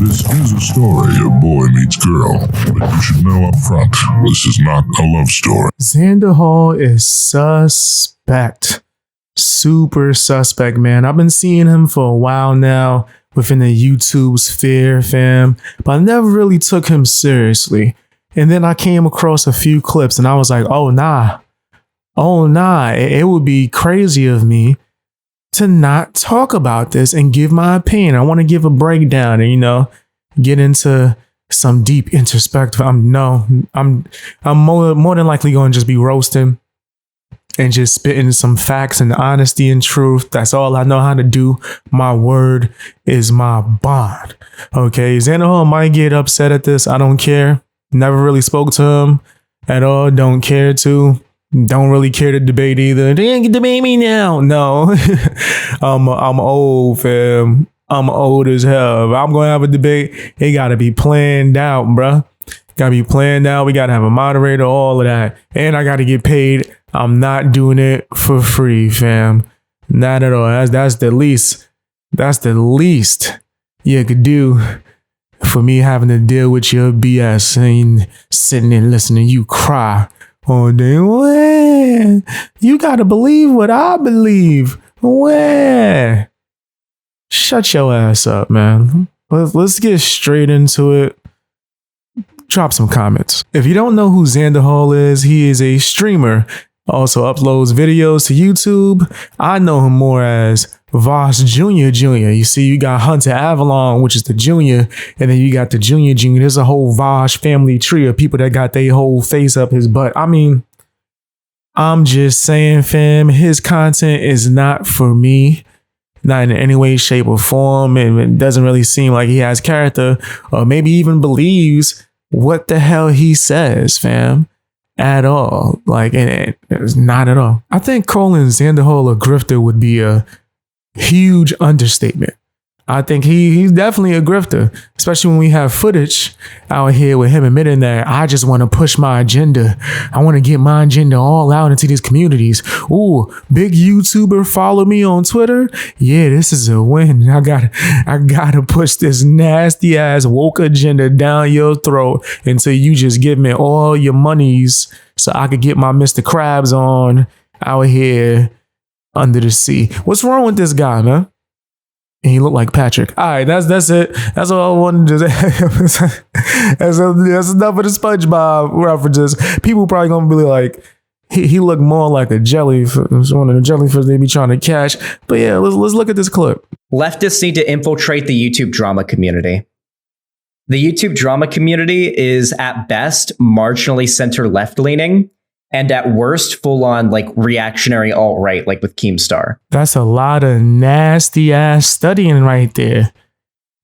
This is a story of boy meets girl, but you should know up front, this is not a love story. Xanderhal is suspect. Super suspect, man. I've been seeing him for a while now within the YouTube sphere, fam, but I never really took him seriously. And then I came across a few clips and I was like, oh nah. It would be crazy of me to not talk about this and give my opinion. I want to give a breakdown and, get into some deep introspective. I'm more than likely going to just be roasting and just spitting some facts and honesty and truth. That's all I know how to do. My word is my bond. Okay, Xanderhal might get upset at this. I don't care. Never really spoke to him at all. Don't care to. Don't really care to debate either. They ain't debate me now. No, I'm old, fam. I'm old as hell. If I'm gonna have a debate, it gotta be planned out, bruh. Gotta be planned out. We gotta have a moderator, all of that, and I gotta get paid. I'm not doing it for free, fam. Not at all. That's the least. That's the least you could do for me having to deal with your BS and sitting there listening to you cry. Oh, damn. You gotta believe what I believe. Where? Shut your ass up, man. Let's get straight into it. Drop some comments. If you don't know who Xanderhal is, he is a streamer. Also uploads videos to YouTube. I know him more as Voss Jr. You see, you got Hunter Avalon, which is the junior, and then you got the junior. There's a whole Voss family tree of people that got their whole face up his butt. I mean, I'm just saying, fam, his content is not for me. Not in any way, shape, or form. And it doesn't really seem like he has character or maybe even believes what the hell he says, fam. At all. Like, it's not at all. I think calling Xanderhal a grifter would be a huge understatement. I think he's definitely a grifter, especially when we have footage out here with him admitting that I just want to push my agenda. I want to get my agenda all out into these communities. Ooh, big YouTuber, follow me on Twitter. Yeah, this is a win. I gotta push this nasty ass woke agenda down your throat until you just give me all your monies so I could get my Mr. Krabs on out here under the sea. What's wrong with this guy, man? And he looked like Patrick. All right, that's it. That's all I wanted to say. That's enough of the SpongeBob references. People probably gonna be like, he looked more like a jellyfish, one of the jellyfish they be trying to catch. But yeah, let's look at this clip. Leftists need to infiltrate the YouTube drama community. The YouTube drama community is at best marginally center left leaning, and at worst, full-on like reactionary alt-right, like with Keemstar. That's a lot of nasty ass studying right there.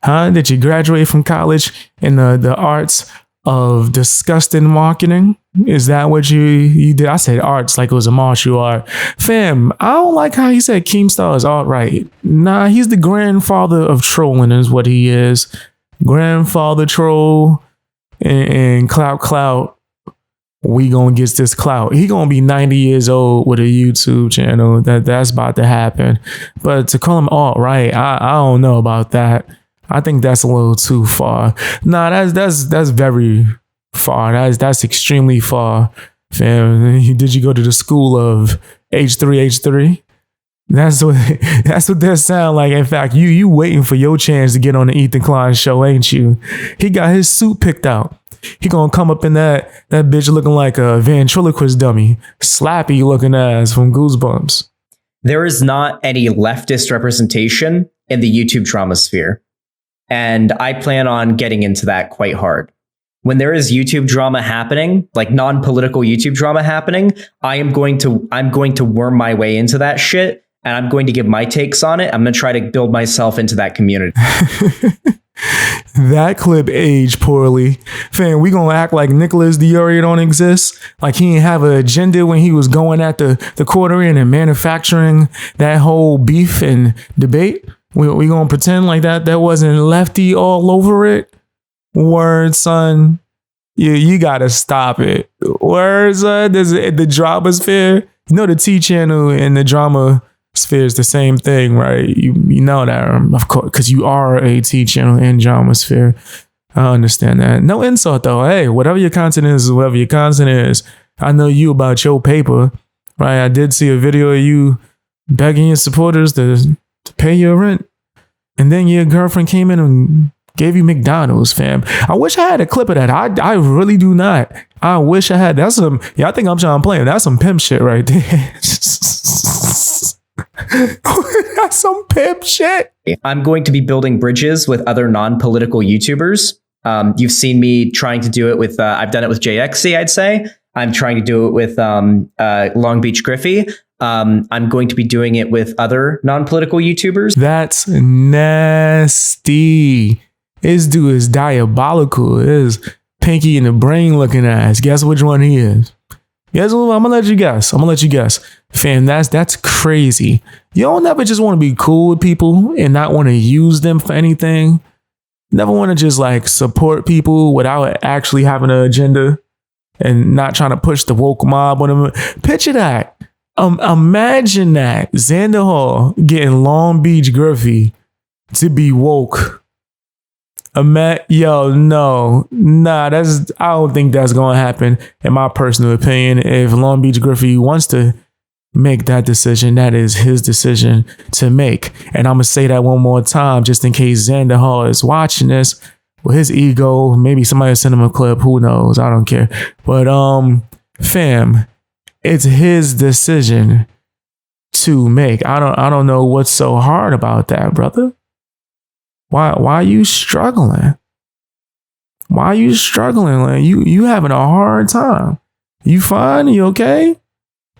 Huh? Did you graduate from college in the arts of disgusting marketing? Is that what you did? I said arts like it was a martial art. Fam, I don't like how he said Keemstar is alt-right. Nah, he's the grandfather of trolling is what he is. Grandfather troll and clout. We gonna get this clout. He gonna be 90 years old with a YouTube channel. That's about to happen. But to call him alt-right, I don't know about that. I think that's a little too far. Nah, that's very far. That's extremely far. Fam, did you go to the school of H3H3? That's what that sound like. In fact, you waiting for your chance to get on the Ethan Klein show, ain't you? He got his suit picked out. He gonna come up in that bitch looking like a ventriloquist dummy, slappy looking ass from Goosebumps. There is not any leftist representation in the YouTube drama sphere, and I plan on getting into that quite hard. When there is YouTube drama happening, like non-political YouTube drama happening, I'm going to worm my way into that shit, and I'm going to give my takes on it. I'm going to try to build myself into that community. That clip aged poorly. Fam, we gonna act like Nicholas Diori don't exist? Like he didn't have an agenda when he was going at the quartering and manufacturing that whole beef and debate? We gonna pretend like that wasn't lefty all over it? Word, son. You gotta stop it. Word, son. The drama sphere. You know the T channel and the drama Sphere is the same thing, right? You know that, of course, because you are a T channel in Drama Sphere. I understand that. No insult though. Hey, whatever your content is, whatever your content is. I know you about your paper, right? I did see a video of you begging your supporters to pay your rent, and then your girlfriend came in and gave you McDonald's, fam. I wish I had a clip of that. I really do not. I wish I had. That's some. Yeah, I think I'm trying to play. That's some pimp shit right there. That's some pimp shit. I'm going to be building bridges with other non-political YouTubers. You've seen me trying to do it with, I've done it with JXC, I'd say. I'm trying to do it with Long Beach Griffey. I'm going to be doing it with other non-political YouTubers. That's nasty. This dude is diabolical. This Pinky in the brain looking ass. Guess which one he is? Guess what? I'm gonna let you guess. Fam, that's crazy. You don't never just want to be cool with people and not want to use them for anything. Never want to just like support people without actually having an agenda and not trying to push the woke mob on them. Picture that. Imagine that. Xanderhal getting Long Beach Griffey to be woke. I don't think that's gonna happen, in my personal opinion. If Long Beach Griffey wants to make that decision, that is his decision to make. And I'm gonna say that one more time, just in case Xanderhal is watching this with his ego. Maybe somebody send him a clip. Who knows? I don't care. But fam, it's his decision to make. I don't know what's so hard about that, brother. Why are you struggling? Why are you struggling? Like you having a hard time. You fine? You okay?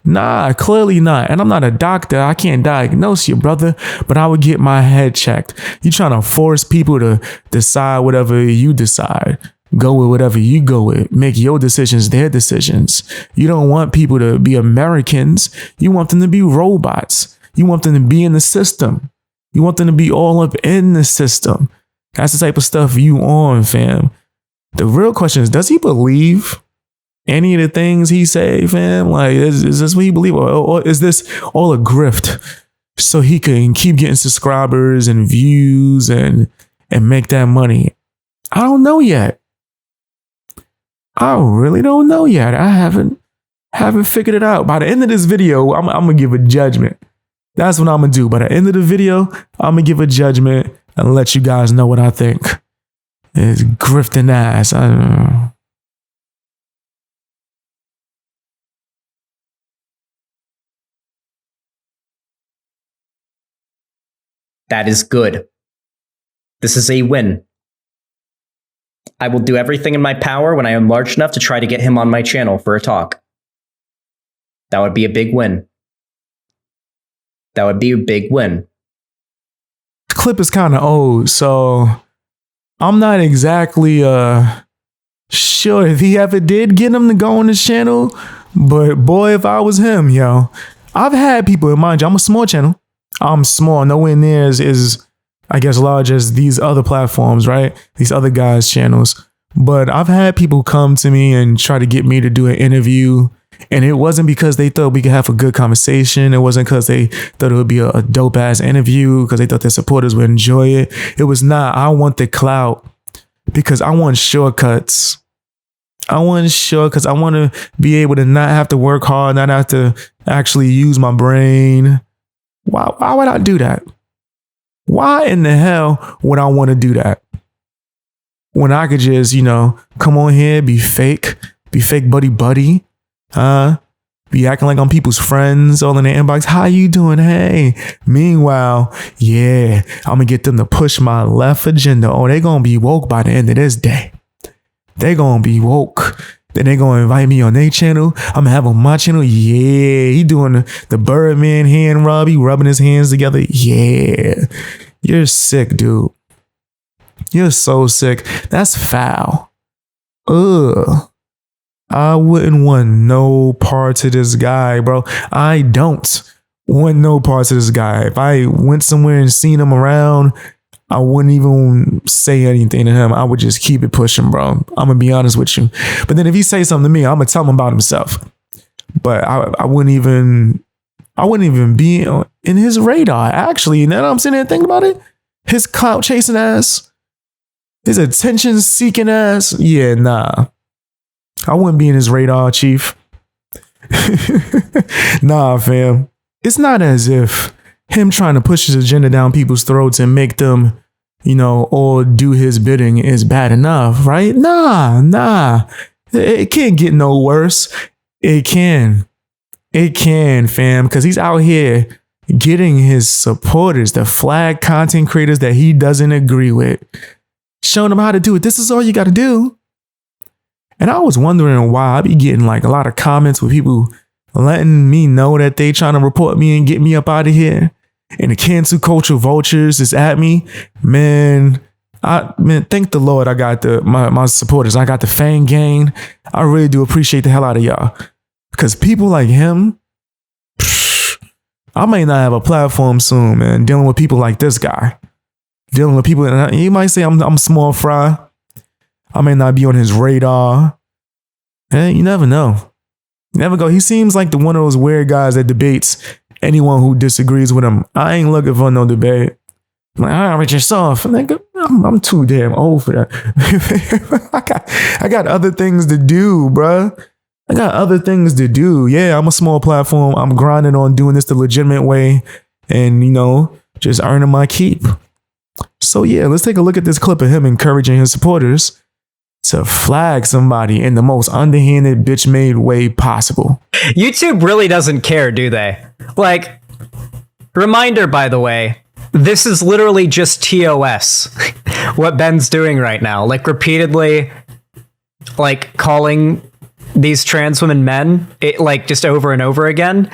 Nah, clearly not. And I'm not a doctor. I can't diagnose you, brother, but I would get my head checked. You trying to force people to decide whatever you decide. Go with whatever you go with. Make your decisions their decisions. You don't want people to be Americans. You want them to be robots. You want them to be in the system. You want them to be all up in the system. That's the type of stuff you on, fam. The real question is, does he believe any of the things he say, fam? Like, is this what he believe? Or is this all a grift so he can keep getting subscribers and views and make that money? I don't know yet. I really don't know yet. I haven't figured it out. By the end of this video, I'm gonna give a judgment. That's what I'm gonna do. By the end of the video, I'm gonna give a judgment and let you guys know what I think. It's grifting ass. I don't know. That is good. This is a win. I will do everything in my power when I am large enough to try to get him on my channel for a talk. That would be a big win. That would be a big win. The clip is kind of old, so I'm not exactly sure if he ever did get him to go on his channel. But boy, if I was him, yo, I've had people, in mind you, I'm a small channel. I'm small, nowhere near as I guess large as these other platforms, right? These other guys' channels. But I've had people come to me and try to get me to do an interview. And it wasn't because they thought we could have a good conversation. It wasn't because they thought it would be a dope ass interview, because they thought their supporters would enjoy it. It was not. I want the clout because I want shortcuts. I want shortcuts. I want to be able to not have to work hard, not have to actually use my brain. Why would I do that? Why in the hell would I want to do that? When I could just, come on here, be fake buddy, be acting like I'm people's friends all in their inbox. How you doing? Hey. Meanwhile, yeah, I'm gonna get them to push my left agenda. Oh, they gonna be woke by the end of this day. They gonna be woke. Then they gonna invite me on their channel. I'm gonna have on my channel. Yeah, he doing the Birdman hand rub. He rubbing his hands together. Yeah, you're sick, dude. You're so sick. That's foul. Ugh. I wouldn't want no part of this guy, bro. I don't want no parts of this guy. If I went somewhere and seen him around, I wouldn't even say anything to him. I would just keep it pushing, bro. I'm gonna be honest with you. But then if he say something to me, I'm gonna tell him about himself. But I wouldn't even I wouldn't even be in his radar, actually. Now I'm sitting there thinking about it. His clout chasing ass, his attention seeking ass. Yeah, nah. I wouldn't be in his radar, Chief. Nah, fam. It's not as if him trying to push his agenda down people's throats and make them, all do his bidding is bad enough, right? Nah. It can't get no worse. It can, fam, because he's out here getting his supporters, the flag content creators that he doesn't agree with, showing them how to do it. This is all you got to do. And I was wondering why I be getting like a lot of comments with people letting me know that they trying to report me and get me up out of here. And the cancel culture vultures is at me. Man, thank the Lord I got my supporters. I got the fan gang. I really do appreciate the hell out of y'all. Because people like him, I may not have a platform soon, man. Dealing with people like this guy. Dealing with people, you might say I'm small fry. I may not be on his radar. Hey, you never know. You never go. He seems like one of those weird guys that debates anyone who disagrees with him. I ain't looking for no debate. I'm like, with yourself. I'm too damn old for that. I got other things to do, bruh. I got other things to do. Yeah, I'm a small platform. I'm grinding on doing this the legitimate way and, just earning my keep. So yeah, let's take a look at this clip of him encouraging his supporters to flag somebody in the most underhanded, bitch-made way possible. YouTube really doesn't care, do they? Like, reminder, by the way, this is literally just TOS, what Ben's doing right now. Like, repeatedly, like, calling these trans women men, just over and over again.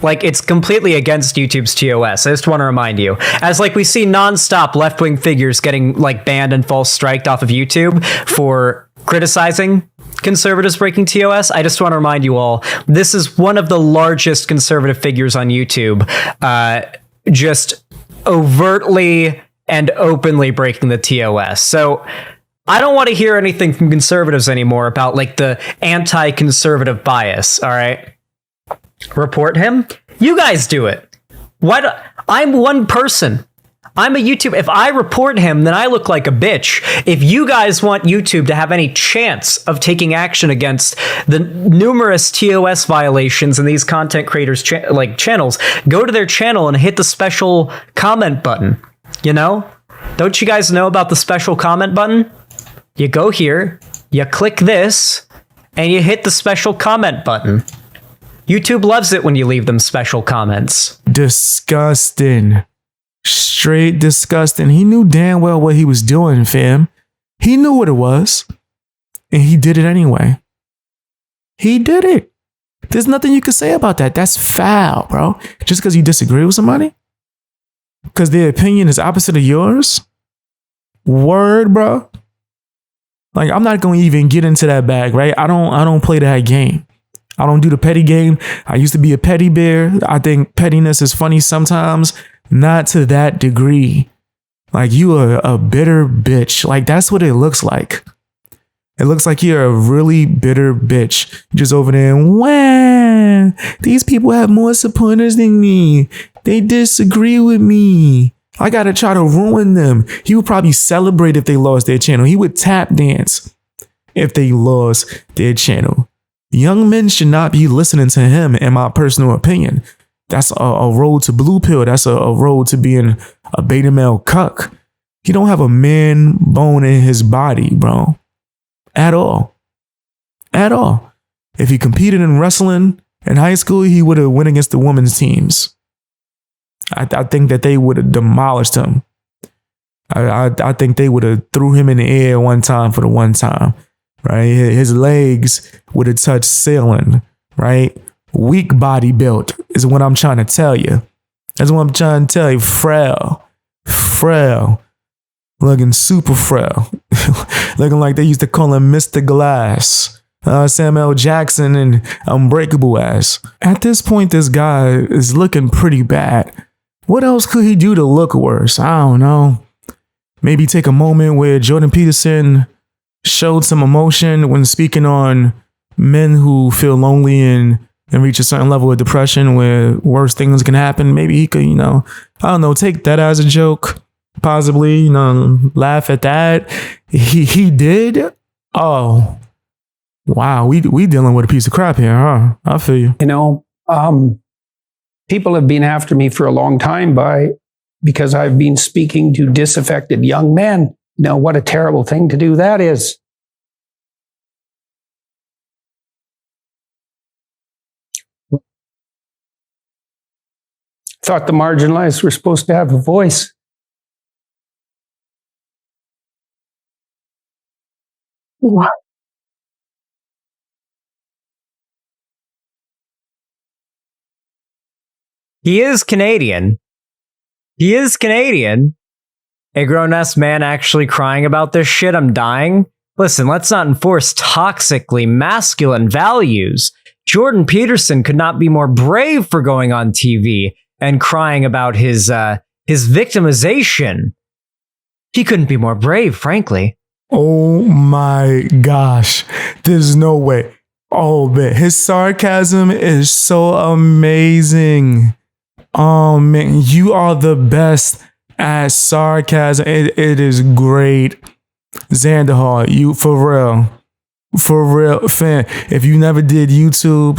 Like, it's completely against YouTube's TOS. I just want to remind you. As, we see nonstop left-wing figures getting, banned and false striked off of YouTube for criticizing conservatives breaking TOS, I just want to remind you all, this is one of the largest conservative figures on YouTube, just overtly and openly breaking the TOS. So I don't want to hear anything from conservatives anymore about, the anti-conservative bias, all right? Report him? You guys do it. I'm one person. I'm a YouTube. If I report him, then I look like a bitch. If you guys want YouTube to have any chance of taking action against the numerous TOS violations in these content creators' channels, go to their channel and hit the special comment button. Don't you guys know about the special comment button? You go here, you click this, and you hit the special comment button. YouTube loves it when you leave them special comments. Disgusting. Straight disgusting. He knew damn well what he was doing, fam. He knew what it was. And he did it anyway. He did it. There's nothing you can say about that. That's foul, bro. Just because you disagree with somebody? Because their opinion is opposite of yours? Word, bro. I'm not going to even get into that bag, right? I don't play that game. I don't do the petty game. I used to be a petty bear. I think pettiness is funny sometimes, not to that degree. You are a bitter bitch. That's what it looks like. It looks like you're a really bitter bitch. You're just over there and, wow, these people have more supporters than me. They disagree with me. I gotta try to ruin them. He would probably celebrate if they lost their channel. He would tap dance if they lost their channel. Young men should not be listening to him, in my personal opinion. That's a road to blue pill. That's a road to being a beta male cuck. He don't have a man bone in his body, bro. At all. At all. If he competed in wrestling in high school, he would have went against the women's teams. I think that they would have demolished him. I think they would have threw him in the air one time for the one time. Right? His legs would have touched ceiling, right? Weak body built is what I'm trying to tell you. That's what I'm trying to tell you. Frail. Looking super frail. Looking like they used to call him Mr. Glass. Samuel Jackson and Unbreakable ass. At this point, this guy is looking pretty bad. What else could he do to look worse? I don't know. Maybe take a moment where Jordan Peterson showed some emotion when speaking on men who feel lonely and and reach a certain level of depression where worse things can happen, maybe he could, I don't know, take that as a joke, possibly, laugh at that. He did. Oh, wow. We dealing with a piece of crap here, huh? I feel you. People have been after me for a long time because I've been speaking to disaffected young men. What a terrible thing to do that is. Thought the marginalized were supposed to have a voice. What? He is Canadian. He is Canadian. A grown-ass man actually crying about this shit. I'm dying. Listen, let's not enforce toxically masculine values. Jordan Peterson could not be more brave for going on TV and crying about his victimization. He couldn't be more brave, frankly. Oh my gosh. There's no way. Oh man, his sarcasm is so amazing. Oh man, you are the best at sarcasm. It is great. Xanderhal, you for real fan. If you never did YouTube,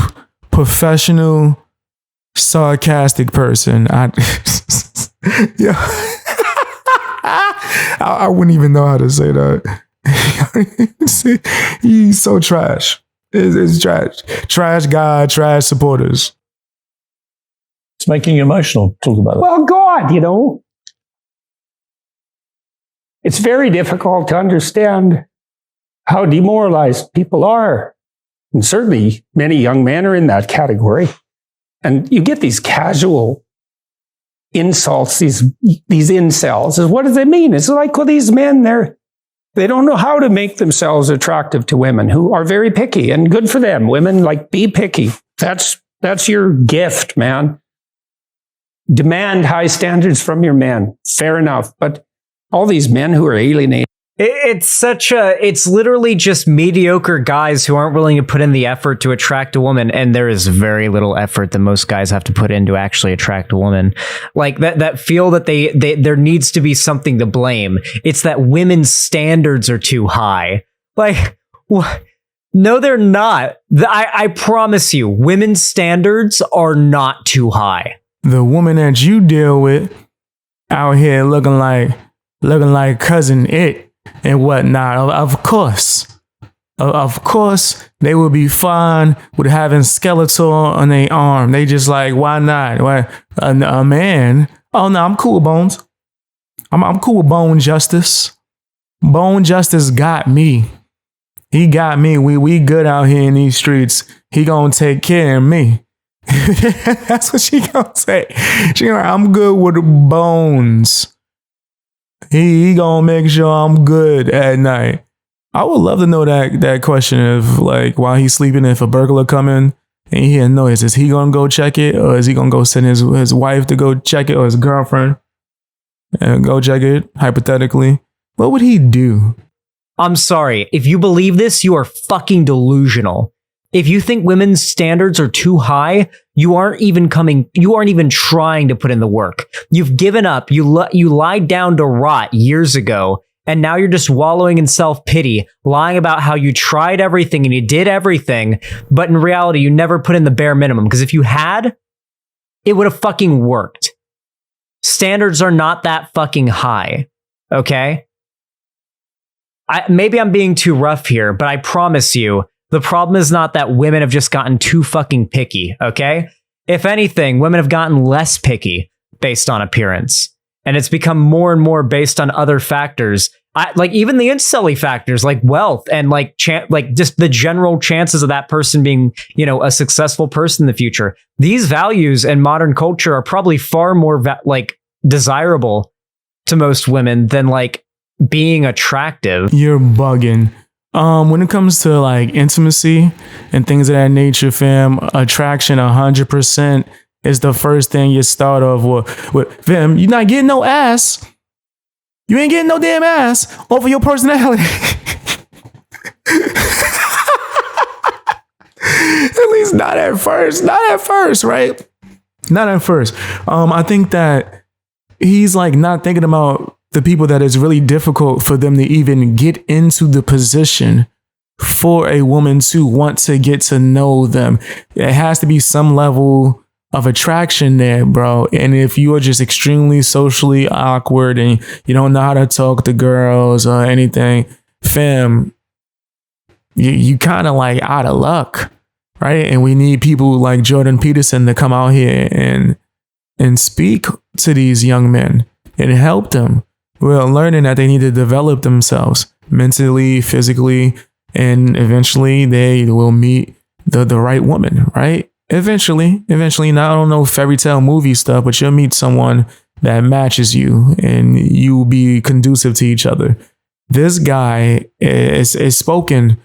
professional sarcastic person. Yeah. I wouldn't even know how to say that. He's so trash. It's trash. Trash guy, trash supporters. It's making you emotional. Talk about it. Well, God, it's very difficult to understand how demoralized people are. And certainly many young men are in that category. And you get these casual insults, these incels. What does it mean? It's like, well, these men, they don't know how to make themselves attractive to women who are very picky, and good for them. Women, be picky. That's your gift, man. Demand high standards from your men. Fair enough. But all these men who are alienated. It's literally just mediocre guys who aren't willing to put in the effort to attract a woman. And there is very little effort that most guys have to put in to actually attract a woman. That feel that there needs to be something to blame. It's that women's standards are too high. What? No, they're not. I promise you, women's standards are not too high. The woman that you deal with out here looking like cousin it and whatnot. Of course, they would be fine with having Skeletor on their arm. They just why not? Why a man? Oh no, I'm cool with Bones. I'm cool with Bone Justice. Bone Justice got me. He got me. We good out here in these streets. He gonna take care of me. That's what she gonna say. She gonna, I'm good with Bones. He gonna make sure I'm good at night. I would love to know that question of while he's sleeping, if a burglar come in and he hear noise, is he gonna go check it, or is he gonna go send his wife to go check it, or his girlfriend and go check it? Hypothetically, what would he do? I'm sorry. If you believe this, you are fucking delusional. If you think women's standards are too high, you aren't even trying to put in the work. You've given up. You lied down to rot years ago, and now you're just wallowing in self-pity, lying about how you tried everything and you did everything, but in reality, you never put in the bare minimum. Because if you had, it would have fucking worked. Standards are not that fucking high, okay? Maybe I'm being too rough here, but I promise you, the problem is not that women have just gotten too fucking picky, okay? If anything, women have gotten less picky based on appearance. And it's become more and more based on other factors. Even the incel factors, like wealth and just the general chances of that person being, a successful person in the future. These values in modern culture are probably far more desirable to most women than being attractive. You're bugging. When it comes to intimacy and things of that nature, fam, attraction 100% is the first thing you start off with. Fam, you're not getting no ass. You ain't getting no damn ass over your personality. At least least not at first. Not at first, right? Not at first. I think that he's like not thinking about the people that it's really difficult for them to even get into the position for a woman to want to get to know them. It has to be some level of attraction there, bro. And if you are just extremely socially awkward and you don't know how to talk to girls or anything, fam, you kind of like out of luck, right? And we need people like Jordan Peterson to come out here and speak to these young men and help them. We're learning that they need to develop themselves mentally, physically, and eventually they will meet the right woman, right? Eventually, now I don't know fairy tale movie stuff, but you'll meet someone that matches you and you will be conducive to each other. This guy is spoken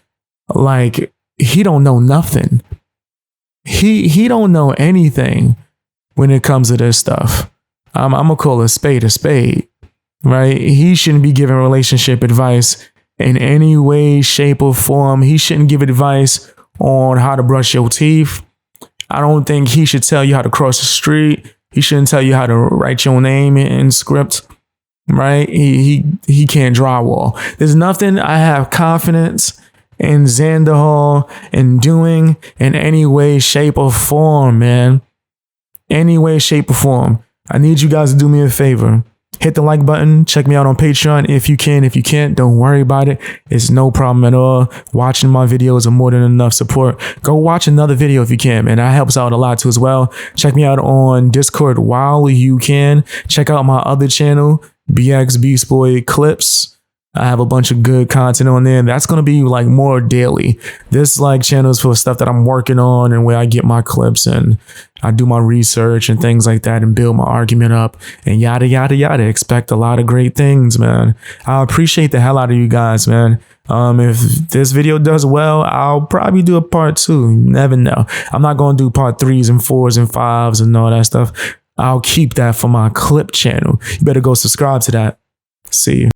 like he don't know nothing. He don't know anything when it comes to this stuff. I'm gonna call a spade, right? He shouldn't be giving relationship advice in any way, shape, or form. He shouldn't give advice on how to brush your teeth. I don't think he should tell you how to cross the street. He shouldn't tell you how to write your name in script, right? He can't drywall. There's nothing I have confidence in Xanderhal in doing in any way, shape, or form, man. Any way, shape, or form. I need you guys to do me a favor. Hit the like button. Check me out on Patreon if you can. If you can't, don't worry about it. It's no problem at all. Watching my videos are more than enough support. Go watch another video if you can, man. That helps out a lot too as well. Check me out on Discord while you can. Check out my other channel, BXBeastBoy Clips. I have a bunch of good content on there. That's going to be like more daily. This like channel is for stuff that I'm working on and where I get my clips and I do my research and things like that and build my argument up and yada, yada, yada. Expect a lot of great things, man. I appreciate the hell out of you guys, man. If this video does well, I'll probably do a part 2. You never know. I'm not going to do part 3s and 4s and 5s and all that stuff. I'll keep that for my clip channel. You better go subscribe to that. See you.